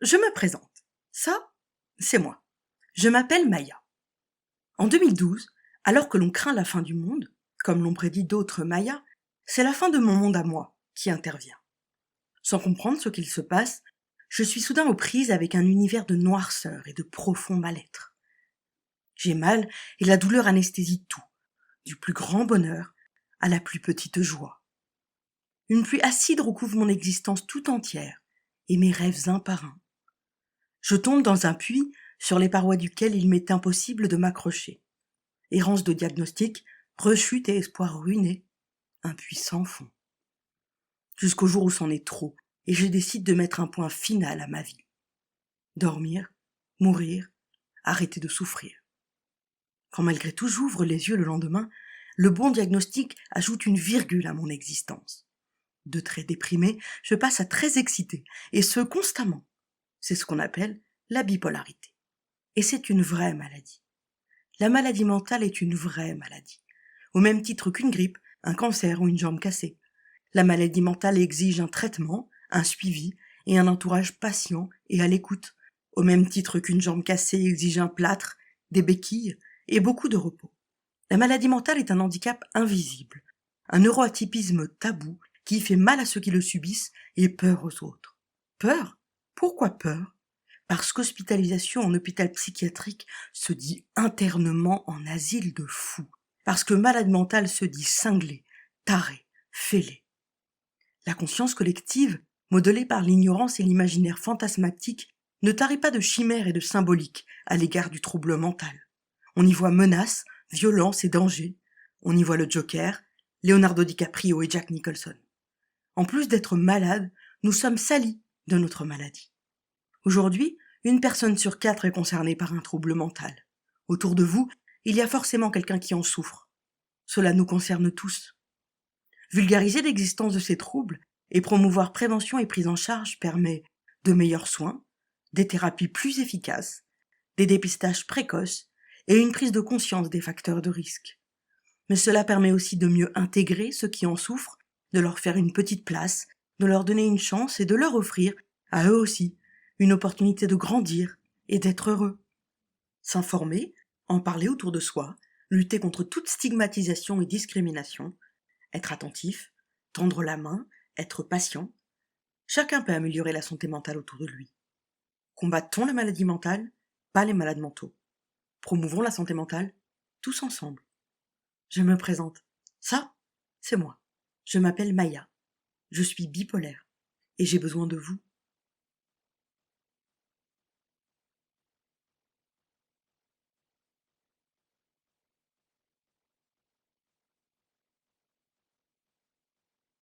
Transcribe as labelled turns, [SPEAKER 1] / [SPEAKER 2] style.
[SPEAKER 1] Je me présente. Ça, c'est moi. Je m'appelle Maya. En 2012, alors que l'on craint la fin du monde, comme l'ont prédit d'autres Mayas, c'est la fin de mon monde à moi qui intervient. Sans comprendre ce qu'il se passe, je suis soudain aux prises avec un univers de noirceur et de profond mal-être. J'ai mal et la douleur anesthésie tout, du plus grand bonheur à la plus petite joie. Une pluie acide recouvre mon existence tout entière et mes rêves un par un. Je tombe dans un puits sur les parois duquel il m'est impossible de m'accrocher. Errance de diagnostic, rechute et espoir ruiné, un puits sans fond. Jusqu'au jour où c'en est trop, et je décide de mettre un point final à ma vie. Dormir, mourir, arrêter de souffrir. Quand malgré tout j'ouvre les yeux le lendemain, le bon diagnostic ajoute une virgule à mon existence. De très déprimé, je passe à très excité, et ce constamment. C'est ce qu'on appelle la bipolarité. Et c'est une vraie maladie. La maladie mentale est une vraie maladie. Au même titre qu'une grippe, un cancer ou une jambe cassée. La maladie mentale exige un traitement, un suivi et un entourage patient et à l'écoute. Au même titre qu'une jambe cassée exige un plâtre, des béquilles et beaucoup de repos. La maladie mentale est un handicap invisible, un neuroatypisme tabou qui fait mal à ceux qui le subissent et peur aux autres. Peur ? Pourquoi peur ? Parce qu'hospitalisation en hôpital psychiatrique se dit internement en asile de fous. Parce que malade mental se dit cinglé, taré, fêlé. La conscience collective, modelée par l'ignorance et l'imaginaire fantasmatique, ne tarit pas de chimères et de symboliques à l'égard du trouble mental. On y voit menaces, violence et danger. On y voit le Joker, Leonardo DiCaprio et Jack Nicholson. En plus d'être malade, nous sommes salis de notre maladie. Aujourd'hui, une personne sur 4 est concernée par un trouble mental. Autour de vous, il y a forcément quelqu'un qui en souffre. Cela nous concerne tous. Vulgariser l'existence de ces troubles et promouvoir prévention et prise en charge permet de meilleurs soins, des thérapies plus efficaces, des dépistages précoces et une prise de conscience des facteurs de risque. Mais cela permet aussi de mieux intégrer ceux qui en souffrent, de leur faire une petite place, de leur donner une chance et de leur offrir, à eux aussi, une opportunité de grandir et d'être heureux. S'informer, en parler autour de soi, lutter contre toute stigmatisation et discrimination, être attentif, tendre la main, être patient. Chacun peut améliorer la santé mentale autour de lui. Combattons la maladie mentale, pas les malades mentaux. Promouvons la santé mentale, tous ensemble. Je me présente. Ça, c'est moi. Je m'appelle Maya. Je suis bipolaire et j'ai besoin de vous.